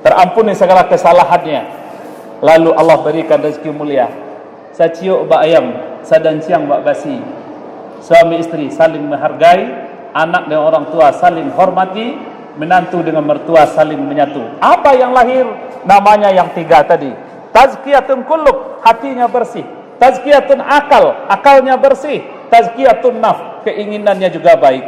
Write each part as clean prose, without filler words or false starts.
terampuni segala kesalahannya, lalu Allah berikan rezeki mulia. Saciuk bak ayam, sadan siang bak basi. Suami istri saling menghargai, anak dan orang tua saling hormati, menantu dengan mertua saling menyatu. Apa yang lahir? Namanya yang tiga tadi. Tazkiyatun qulub, hatinya bersih. Tazkiyatun akal, akalnya bersih. Tazkiyatun naf, keinginannya juga baik.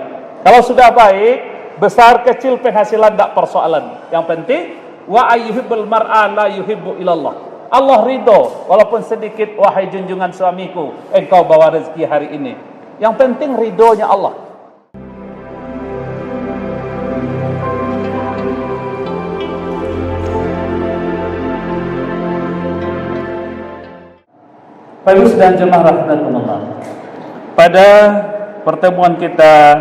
Kalau sudah baik, besar kecil penghasilan tak persoalan. Yang penting wa ayyuhibbul mar'a la yuhibbu ilallah. Allah ridho walaupun sedikit, wahai junjungan suamiku, engkau bawa rezeki hari ini. Yang penting ridhonya Allah. Bagus dan jemaah rahmatullah. Pada pertemuan kita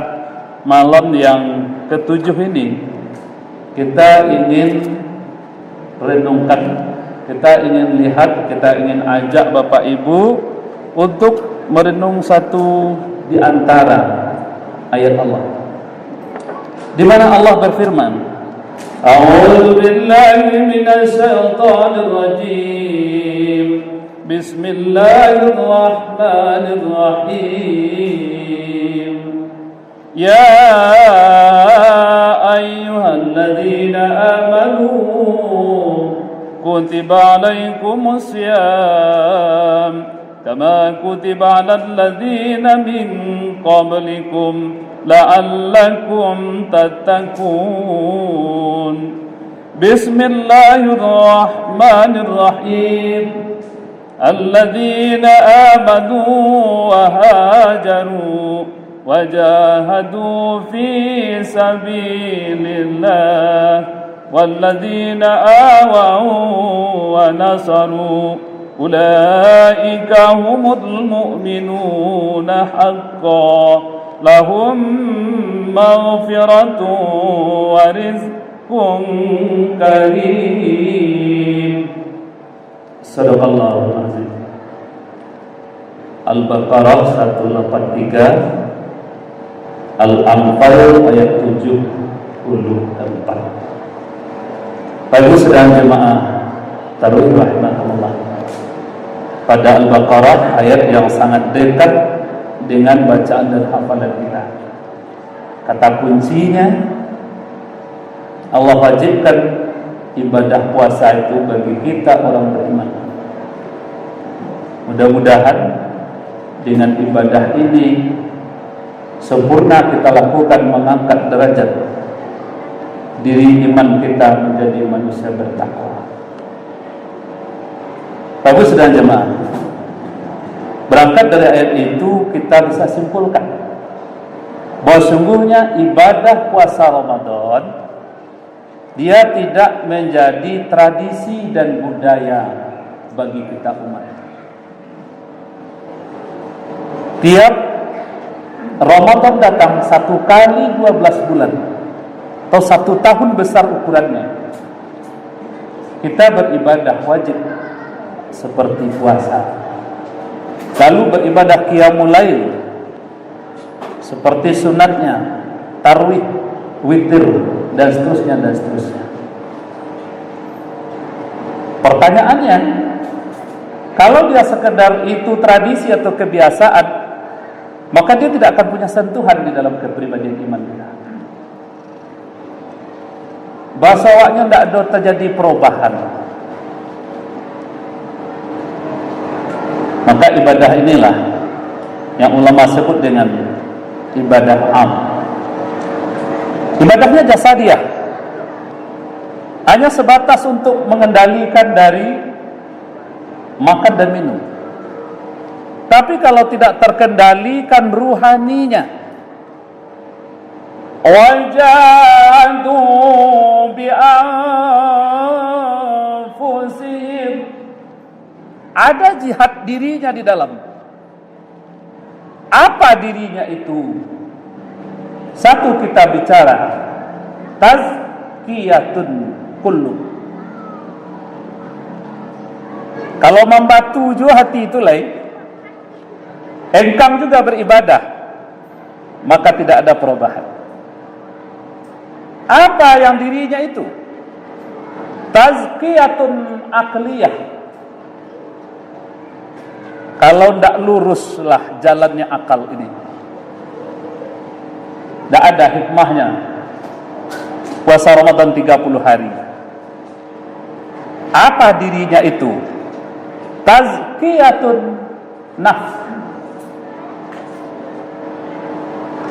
malam yang ke-7 ini, kita ingin renungkan, kita ingin lihat, kita ingin ajak Bapak Ibu untuk merenung satu di antara ayat Allah, di mana Allah berfirman, A'udzu billahi minasy syaithanir rajim. Bismillahirrahmanirrahim. Ya ayyuhalladzina amanu kutiba alaikumus syiyam kama kutiba alal ladzina min qablikum la'allakum tattaqun. Bismillahirrahmanirrahim. Alladzina amanu wa hajaru wajahadu fi sabilillah walladzina awaw wa nasaru ulaika humul mu'minuna haqqan lahum maghfiratun wa rizqun karim. Sadaqallahul azim. Al-Baqarah 183, Al-Anfal ayat 74. Bapak sedang jemaah taruh rahmatullah. Pada Al-Baqarah ayat yang sangat dekat dengan bacaan dan hafalan kita. Kata kuncinya, Allah wajibkan ibadah puasa itu bagi kita orang beriman. Mudah-mudahan dengan ibadah ini sempurna kita lakukan, mengangkat derajat diri iman kita menjadi manusia bertakwa. Bagus dan jemaah, berangkat dari ayat itu kita bisa simpulkan bahwa sungguhnya ibadah puasa Ramadan dia tidak menjadi tradisi dan budaya bagi kita umat. Tiap Ramadan datang 1 kali 12 bulan atau 1 tahun besar ukurannya, kita beribadah wajib seperti puasa, lalu beribadah qiyamul lail seperti sunatnya, tarawih, witir, dan seterusnya dan seterusnya. Pertanyaannya, kalau dia sekedar itu tradisi atau kebiasaan, maka dia tidak akan punya sentuhan di dalam kepribadian iman kita. Bahasa awaknya tidak ada terjadi perubahan. Maka ibadah inilah yang ulama sebut dengan ibadah am. Ibadahnya jasadiah, hanya sebatas untuk mengendalikan dari makan dan minum. Tapi kalau tidak terkendalikan ruhaninya, wajadu bi anfusihim, ada jihad dirinya di dalam. Apa dirinya itu? Satu, kita bicara tazkiyatun qulub. Kalau membatu juga hati itu lain, engkang juga beribadah, maka tidak ada perubahan. Apa yang dirinya itu? tazkiyatun akliyah. Kalau tidak luruslah jalannya akal ini, tidak ada hikmahnya puasa Ramadan 30 hari. Apa dirinya itu? Tazkiyatun nafs.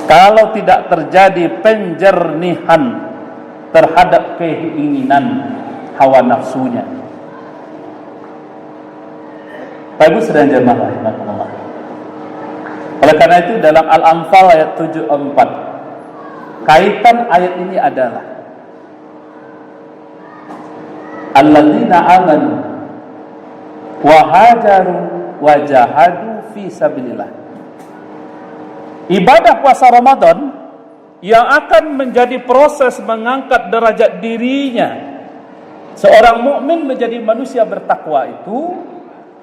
Kalau tidak terjadi penjernihan terhadap keinginan hawa nafsunya. Pak Ibu sedang jemaah rahimahullah. Oleh karena itu dalam Al-Anfal ayat 74, kaitan ayat ini adalah alladzina amanu wa hajaru wa jahadu fi sabilillah. Ibadah puasa Ramadan yang akan menjadi proses mengangkat derajat dirinya seorang mukmin menjadi manusia bertakwa itu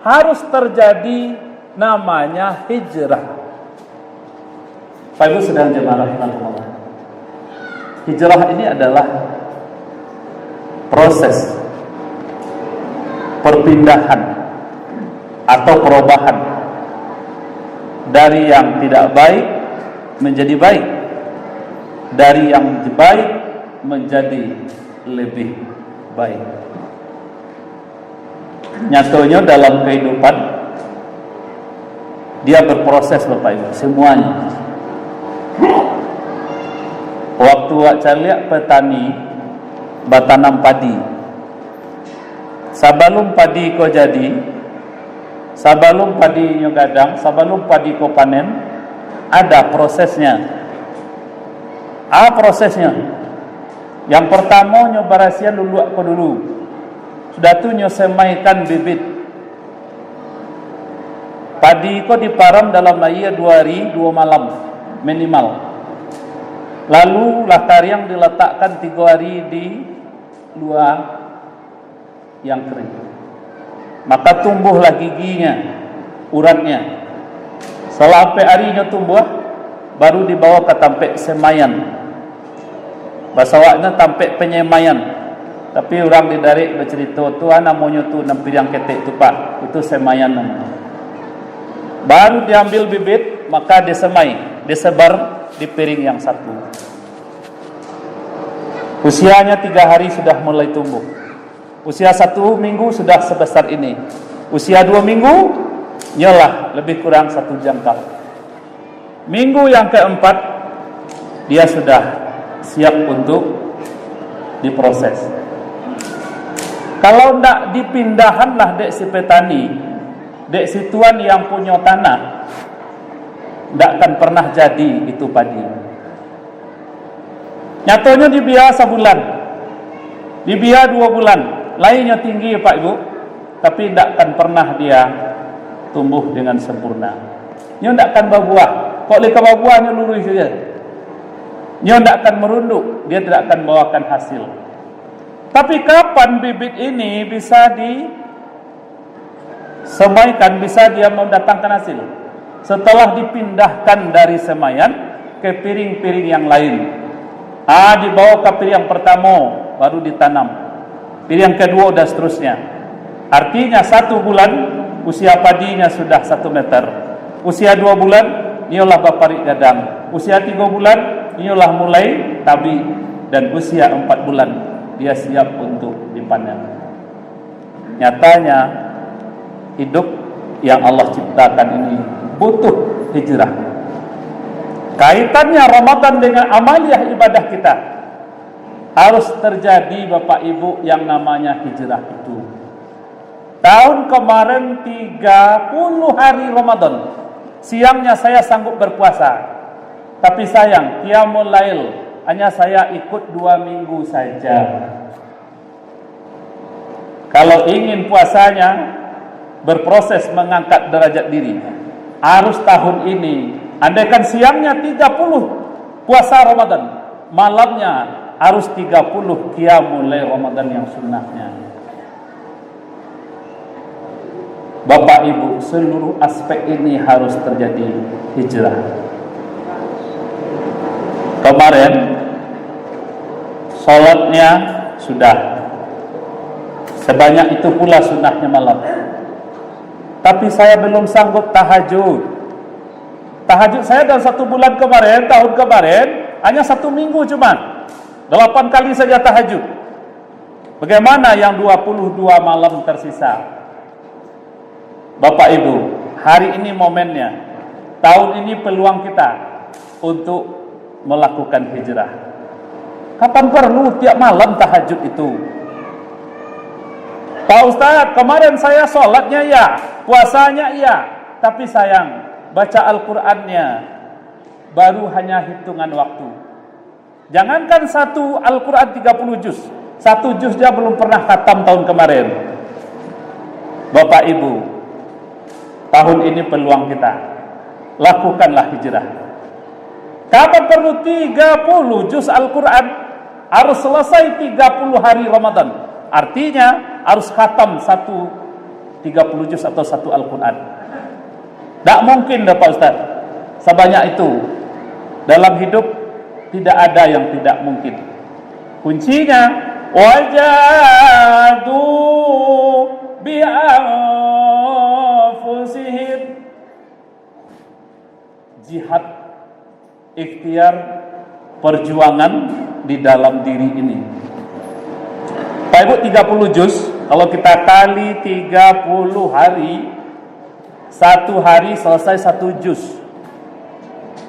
harus terjadi namanya hijrah. Pak Ibu sedang jemaah rahimahullah. Hijrah ini adalah proses perpindahan atau perubahan dari yang tidak baik menjadi baik, dari yang baik menjadi lebih baik. Nyatanya dalam kehidupan dia berproses Bapak Ibu semuanya. Waktu saya lihat petani batanam padi, sebelum padi ko jadi, sebelum padi nyo gadang, sebelum padi ko panen, ada prosesnya. Prosesnya. Yang pertama nyo barasia dulu ko dulu. Sudah tu nyo semaikan bibit. Padi ko diparam dalam iya 2 hari 2 malam minimal. Lalu latari yang diletakkan 3 hari di luar yang kering. Maka tumbuhlah giginya, uratnya. Sampai harinya tumbuh, baru dibawa ke tampek semayan. Bahasa waknya tampek penyemayan. Tapi orang di darik bercerita tu namanya tu nampil yang ketek tu Pak, itu semayan namanya. Baru diambil bibit, maka disemai, disebar di piring yang satu. Usianya 3 hari sudah mulai tumbuh. Usia 1 minggu sudah sebesar ini. Usia 2 minggu nyolah lebih kurang 1 jangkar. Minggu yang keempat dia sudah siap untuk diproses. Kalau ndak dipindahanlah dek si petani, dek si tuan yang punya tanah, ndak akan pernah jadi itu padi. Nyatanya dibiar sebulan, dibiar 2 bulan, lainnya tinggi Pak Ibu, tapi ndak akan pernah dia tumbuh dengan sempurna. Nyo ndak akan berbuah. Kok leka berbuahnya lurus saja. Nyo ndak akan merunduk, dia tidak akan membawakan hasil. Tapi kapan bibit ini bisa disemaikan, bisa dia mendatangkan hasil? Setelah dipindahkan dari semayan ke piring-piring yang lain. Dibawa ke piring yang pertama, baru ditanam. Piring yang kedua dan seterusnya. Artinya 1 bulan usia padinya sudah 1 meter. Usia 2 bulan inilah baparik gadang. Usia 3 bulan inilah mulai tabi. Dan usia 4 bulan dia siap untuk dipanen. Nyatanya hidup yang Allah ciptakan ini butuh hijrah. Kaitannya Ramadan dengan amaliyah ibadah kita harus terjadi Bapak Ibu yang namanya hijrah itu. Tahun kemarin 30 hari Ramadan, siangnya saya sanggup berpuasa. Tapi sayang, qiyamul lail hanya saya ikut 2 minggu saja. Kalau ingin puasanya berproses mengangkat derajat diri, harus tahun ini. Andaikan siangnya 30 puasa Ramadan, malamnya harus 30 qiyamul lail Ramadan yang sunnahnya. Bapak Ibu, seluruh aspek ini harus terjadi hijrah. Kemarin sholatnya sudah, Sebanyak itu pula sunnahnya malam. Tapi saya belum sanggup tahajud. Tahajud saya dalam 1 bulan kemarin, tahun kemarin, hanya 1 minggu cuma 8 kali saja tahajud. Bagaimana yang 22 malam tersisa? Bapak Ibu, hari ini momennya. Tahun ini peluang kita untuk melakukan hijrah. Kapan perlu tiap malam tahajud itu? Pak Ustaz, kemarin saya sholatnya ya, puasanya ya, tapi sayang, baca Al-Qur'annya baru hanya hitungan waktu. Jangankan satu Al-Qur'an 30 juz, 1 juz dia belum pernah khatam tahun kemarin. Bapak Ibu, tahun ini peluang kita, lakukanlah hijrah. Kapan perlu 30 juz Al-Qur'an? Harus selesai 30 hari Ramadan. Artinya harus khatam 30 juz atau 1 Al-Qur'an. Tak mungkin dah Pak Ustaz. Sebanyak itu. Dalam hidup tidak ada yang tidak mungkin. Kuncinya wajadu bi anfusihim. Jihad, ikhtiar, perjuangan di dalam diri ini. Pak Ibu, 30 juz, kalau kita kali 30 hari, 1 hari selesai 1 juz.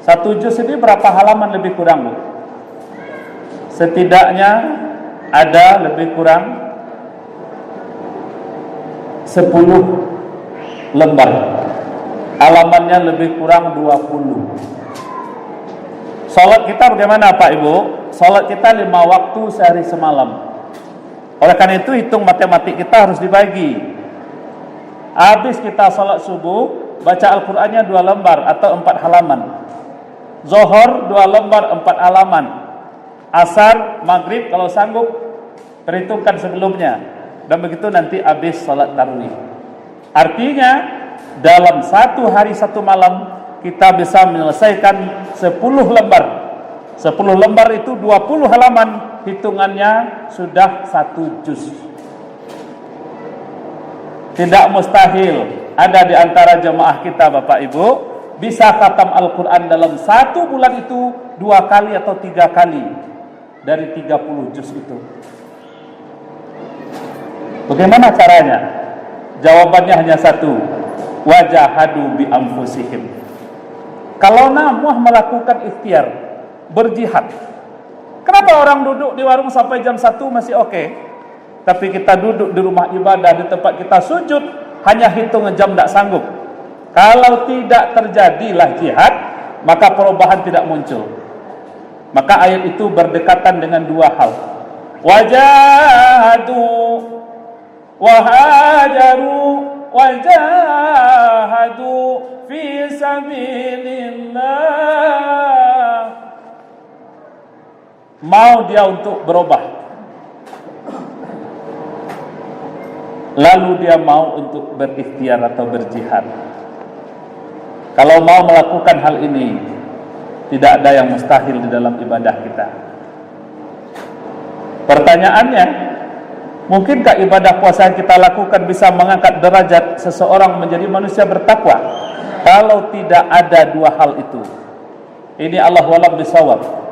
1 juz ini berapa halaman lebih kurang, Bu? Setidaknya ada lebih kurang 10 lembar. Halamannya lebih kurang 20. Salat kita bagaimana Pak Ibu? Salat kita 5 waktu sehari semalam. Oleh karena itu hitung matematik kita harus dibagi. Habis kita salat subuh, baca Al-Qur'annya 2 lembar atau 4 halaman. Zuhur 2 lembar 4 halaman. Asar, maghrib kalau sanggup perhitungkan sebelumnya. Dan begitu nanti habis salat tarawih. Artinya dalam 1 hari 1 malam kita bisa menyelesaikan 10 lembar. 10 lembar itu 20 halaman, hitungannya sudah 1 juz. Tidak mustahil ada di antara jemaah kita Bapak Ibu bisa khatam Al-Qur'an dalam 1 bulan itu 2 kali atau 3 kali dari 30 juz itu. Bagaimana caranya? Jawabannya hanya satu. Wajahadu bi anfusihim. Kalau namuh melakukan ikhtiar, berjihad. Kenapa orang duduk di warung sampai jam 1 masih oke? Tapi kita duduk di rumah ibadah, di tempat kita sujud, hanya hitung jam tak sanggup. Kalau tidak terjadilah jihad, maka perubahan tidak muncul. Maka ayat itu berdekatan dengan 2 hal. Wajahadu wahajaru wajahadu fi sabilillah. Mau dia untuk berubah, lalu dia mau untuk berikhtiar atau berjihad. Kalau mau melakukan hal ini, tidak ada yang mustahil di dalam ibadah kita. Pertanyaannya, mungkinkah ibadah puasa yang kita lakukan bisa mengangkat derajat seseorang menjadi manusia bertakwa? Kalau tidak ada 2 hal itu, ini Allah walam bisawab.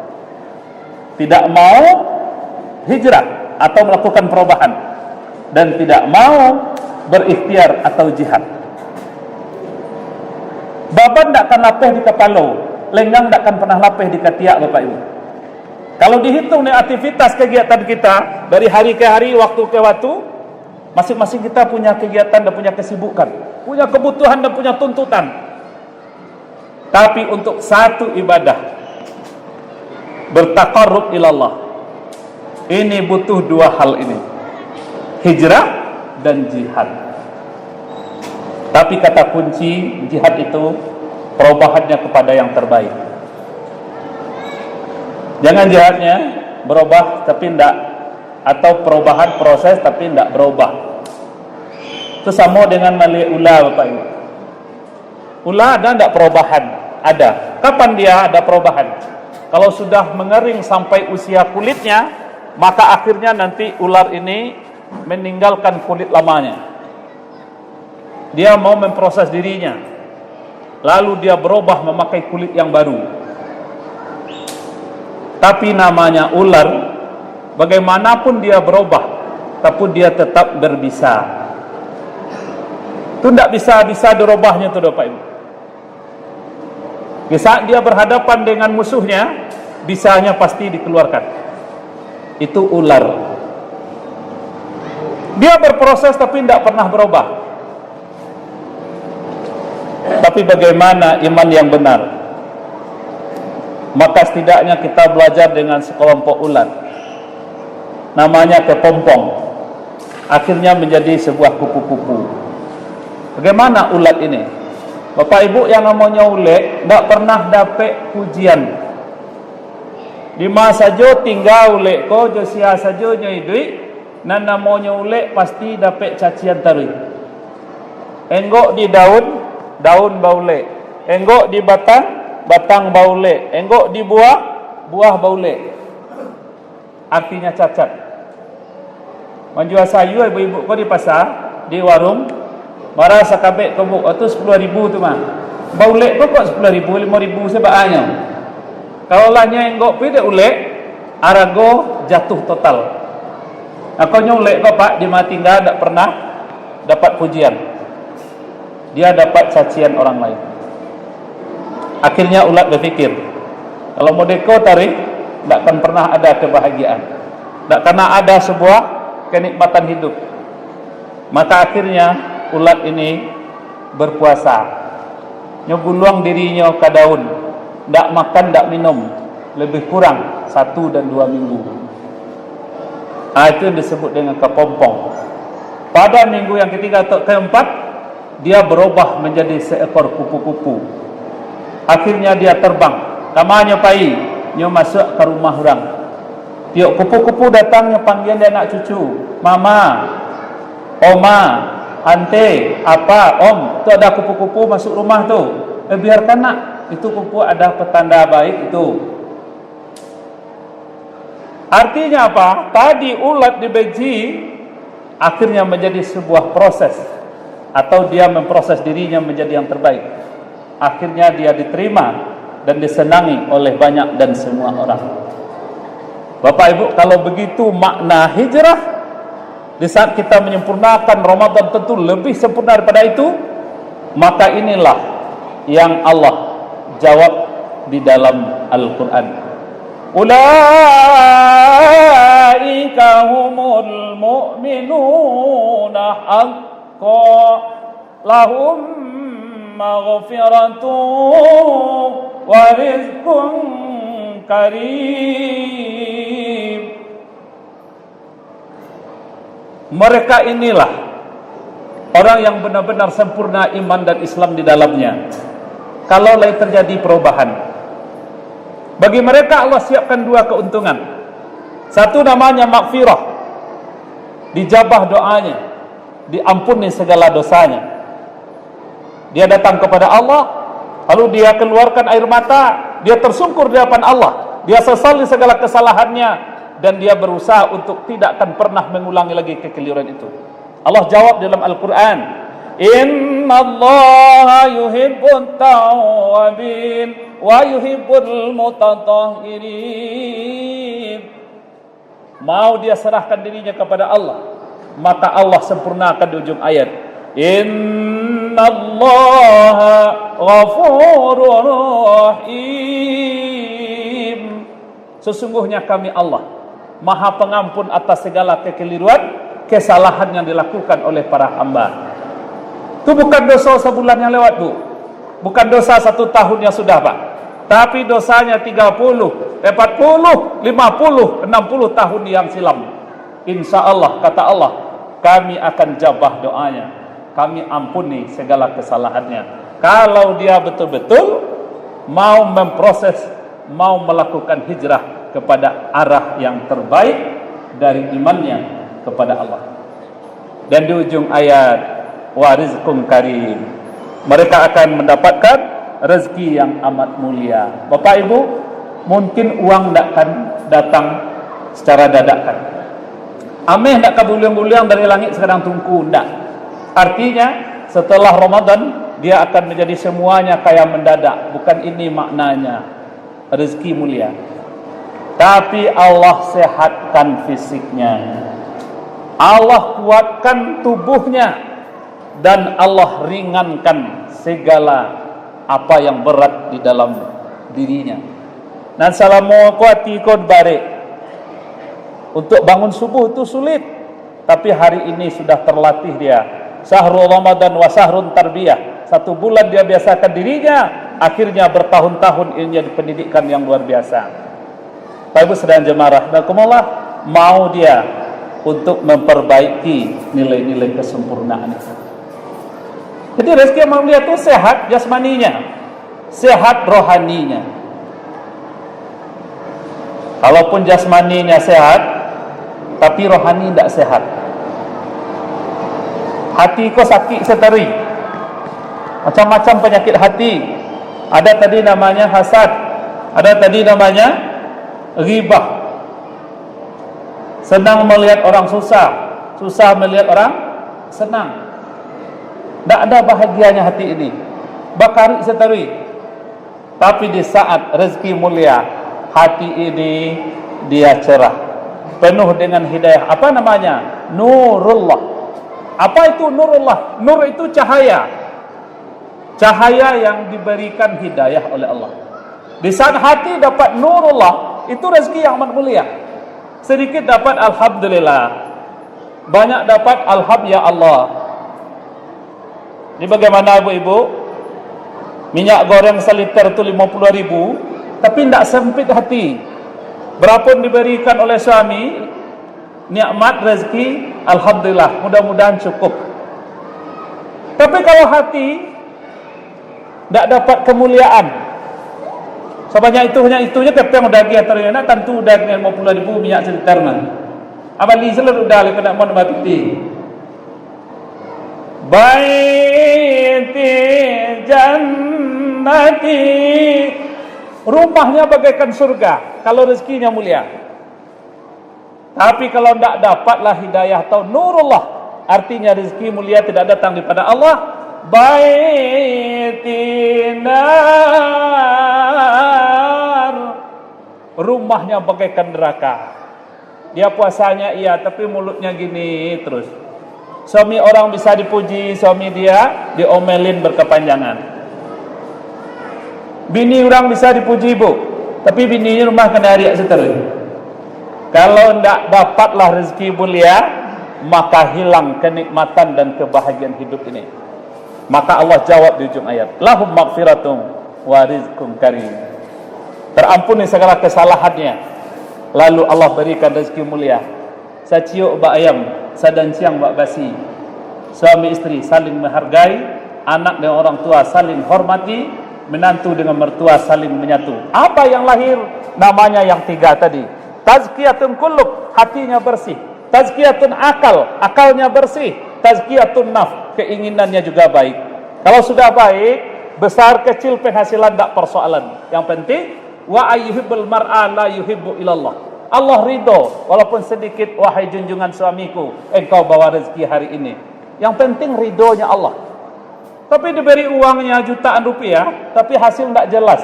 Tidak mau hijrah atau melakukan perubahan, dan tidak mau berikhtiar atau jihad. Baban tak akan lapeh di kepala, lenggang tak akan pernah lapeh di ketiak Bapak Ibu. Kalau dihitung nih aktivitas kegiatan kita dari hari ke hari, waktu ke waktu, masing-masing kita punya kegiatan dan punya kesibukan, punya kebutuhan dan punya tuntutan. Tapi untuk satu ibadah, bertaqarrub ilallah, ini butuh 2 hal ini, hijrah dan jihad. Tapi kata kunci jihad itu perubahannya kepada yang terbaik. Jangan jihadnya berubah tapi tidak, atau perubahan proses tapi tidak berubah. Itu sama dengan melihat ular Bapak Ibu. Ular ada tidak perubahan? Ada. Kapan dia ada perubahan? Kalau sudah mengering sampai usia kulitnya, maka akhirnya nanti ular ini meninggalkan kulit lamanya. Dia mau memproses dirinya, lalu dia berubah memakai kulit yang baru. Tapi namanya ular, bagaimanapun dia berubah, tapi dia tetap berbisa. Itu tidak bisa dirubahnya tu Bapak Ibu. Di saat dia berhadapan dengan musuhnya, bisanya pasti dikeluarkan. Itu ular. Dia berproses tapi tidak pernah berubah. Tapi bagaimana iman yang benar? Maka setidaknya kita belajar dengan sekelompok ular. Namanya kepompong. Akhirnya menjadi sebuah kupu-kupu. Bagaimana ulat ini? Bapak Ibu yang namanya ulet tidak pernah dapat pujian. Di masa saja tinggal ulet ko jo sia saja nyai duit, nan namanya ulet pasti dapat cacian tarui. Enggok di daun, daun bau ulet. Enggok di batang, batang bau ulet. Enggok di buah, buah bau ulet. Artinya cacat. Menjual sayur ibu-ibu ko di pasar, di warung, marah sakabek kebuk itu 10.000 tu mah. Bau ulet ko kok 10.000, 5.000 sebaannya. Kalau lahnya enggok pi de ulet, arago jatuh total. Akonya ulet ko Pak di mati enggak ada pernah dapat pujian. Dia dapat cacian orang lain. Akhirnya ulat berpikir, kalau mau deko tarik, tidak akan pernah ada kebahagiaan, tidak karena ada sebuah kenikmatan hidup. Maka akhirnya ulat ini berpuasa, nyeguluang dirinya ke daun, tidak makan, tidak minum, lebih kurang 1 dan 2 minggu. Itu yang disebut dengan kepompong. Pada minggu yang ketiga atau keempat, dia berubah menjadi seekor kupu-kupu. Akhirnya dia terbang, namanya pai, dia masuk ke rumah orang. Tiap kupu-kupu datangnya panggil dia anak cucu, mama, oma, ante, apa, om. Tu ada kupu-kupu masuk rumah tu. Biarkan nak, itu kupu ada petanda baik itu. Artinya apa? Tadi ulat dibenci, akhirnya menjadi sebuah proses, atau dia memproses dirinya menjadi yang terbaik. Akhirnya dia diterima dan disenangi oleh banyak dan semua orang. Bapak Ibu, kalau begitu makna hijrah, di saat kita menyempurnakan Ramadan tentu lebih sempurna daripada itu. Maka inilah yang Allah jawab di dalam Al-Quran. Ulaika humul mu'minuna haqqan lahum maghfiratun wa rizqun karim. Mereka inilah orang yang benar-benar sempurna iman dan Islam di dalamnya. Kalau lagi terjadi perubahan, bagi mereka Allah siapkan 2 keuntungan. Satu namanya maghfirah, dijabah doanya, diampuni segala dosanya. Dia datang kepada Allah, lalu dia keluarkan air mata, dia tersungkur di hadapan Allah, dia sesali segala kesalahannya, dan dia berusaha untuk tidak akan pernah mengulangi lagi kekeliruan itu. Allah jawab dalam Al-Quran, Innallaha yuhibbut tawwabin wa yuhibbul mutatahhirin. Mau dia serahkan dirinya kepada Allah, maka Allah sempurnakan di ujung ayat, Innallaha ghafurur rahim. Sesungguhnya kami Allah Maha pengampun atas segala kekeliruan, kesalahan yang dilakukan oleh para hamba. Itu bukan dosa sebulan yang lewat, Bu. Bukan dosa 1 tahun yang sudah, Pak. Tapi dosanya 30, 40, 50, 60 tahun yang silam. Insya Allah, kata Allah, kami akan jabah doanya, kami ampuni segala kesalahannya. Kalau dia betul-betul mau memproses, mau melakukan hijrah kepada arah yang terbaik dari imannya kepada Allah. Dan di ujung ayat, wa rizqun karim, mereka akan mendapatkan rezeki yang amat mulia. Bapak Ibu, mungkin uang tidak akan datang secara dadakan, Ameh nak kabuliang-buliang dari langit sekarang tungku, ndak. Artinya setelah Ramadan dia akan menjadi semuanya kaya mendadak. Bukan ini maknanya rezeki mulia. Tapi Allah sehatkan fisiknya, Allah kuatkan tubuhnya, dan Allah ringankan segala apa yang berat di dalam dirinya. Dan salamu kuati kod barik. Untuk bangun subuh itu sulit, tapi hari ini sudah terlatih dia. Syahrul Ramadan wa syahrun tarbiyah. 1 bulan dia biasakan dirinya, akhirnya bertahun-tahun ini jadi pendidikan yang luar biasa. Bapak Ibu sedang jemaah rahimakumullah, mau dia untuk memperbaiki nilai-nilai kesempurnaan itu. Jadi rezeki yang mulia itu sehat jasmaninya, sehat rohaninya. Kalaupun jasmaninya sehat, tapi rohani tidak sehat. Hati kau sakit seteri, macam-macam penyakit hati. Ada tadi namanya hasad, ada tadi namanya ghibah. Senang melihat orang susah, susah melihat orang senang. Tak ada bahagianya hati ini, bakari seteri. Tapi di saat rezeki mulia, hati ini dia cerah, penuh dengan hidayah. Apa namanya? Nurullah. Apa itu nurullah? Nur itu cahaya, cahaya yang diberikan hidayah oleh Allah. Di saat hati dapat nurullah, itu rezeki yang amat mulia. Sedikit dapat alhamdulillah, banyak dapat alhamdulillah ya Allah. Ini bagaimana ibu-ibu? Minyak goreng seliter itu 50.000, tapi tidak sempit hati. Berapa diberikan oleh suami, nikmat rezeki, alhamdulillah, mudah-mudahan cukup. Tapi kalau hati tidak dapat kemuliaan, sebanyak itunya kepeng udah dia ternyata tentu udah dengan 50.000 minyak seliter nan. Abali seluruh udah lepas nak mau mati. Baiti jannati, rumahnya bagaikan surga kalau rezekinya mulia. Tapi kalau tidak dapatlah hidayah atau nurullah, artinya rezeki mulia tidak datang daripada Allah. Baitinar, rumahnya bagaikan neraka. Dia puasanya iya, tapi mulutnya gini terus. Suami orang bisa dipuji, suami dia diomelin berkepanjangan. Bini orang bisa dipuji ibu, tapi bininya rumah kena riak seterus. Kalau tidak dapatlah rezeki mulia, maka hilang kenikmatan dan kebahagiaan hidup ini. Maka Allah jawab di ujung ayat, lahum maghfiratum wa rizqun karim. Terampuni segala kesalahannya, lalu Allah berikan rezeki mulia. Saciuk bak ayam, sadan siang bak basi. Suami istri saling menghargai, anak dengan orang tua saling hormati, menantu dengan mertua saling menyatu. Apa yang lahir? Namanya yang 3 tadi. Tazkiyatun qulub, hatinya bersih. Tazkiyatun akal, akalnya bersih. Tazkiyatun naf, keinginannya juga baik. Kalau sudah baik, besar kecil penghasilan tak persoalan. Yang penting wa ayyuhibbul mar'a la yuhibbu ilallah. Allah ridho walaupun sedikit, wahai junjungan suamiku, engkau bawa rezeki hari ini. Yang penting ridhonya Allah. Tapi diberi uangnya jutaan rupiah, tapi hasil tak jelas.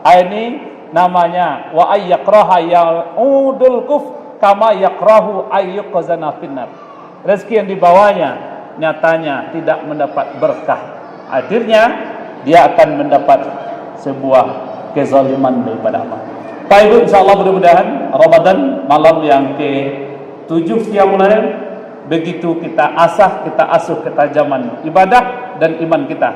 Ini namanya wa ayyakraha ya'udul kuf kama yakrahu ayyuqzana finnar. Rezeki yang dibawanya nyatanya tidak mendapat berkah. Akhirnya dia akan mendapat sebuah kezaliman daripada Allah. Baik, insyaallah mudah-mudahan Ramadan malam yang ke-7 Qiyamul Lail, begitu kita asah, kita asuh ketajaman ibadah dan iman kita.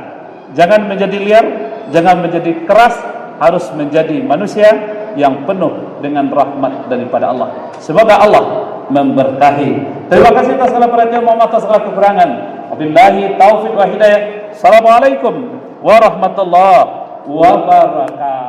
Jangan menjadi liar, jangan menjadi keras, harus menjadi manusia yang penuh dengan rahmat daripada Allah. Semoga Allah memberkahi. Terima kasih atas segala perhatian, mohon maaf atas segala kekurangan. Wabillahi taufiq wa hidayah. Assalamualaikum warahmatullahi wabarakatuh.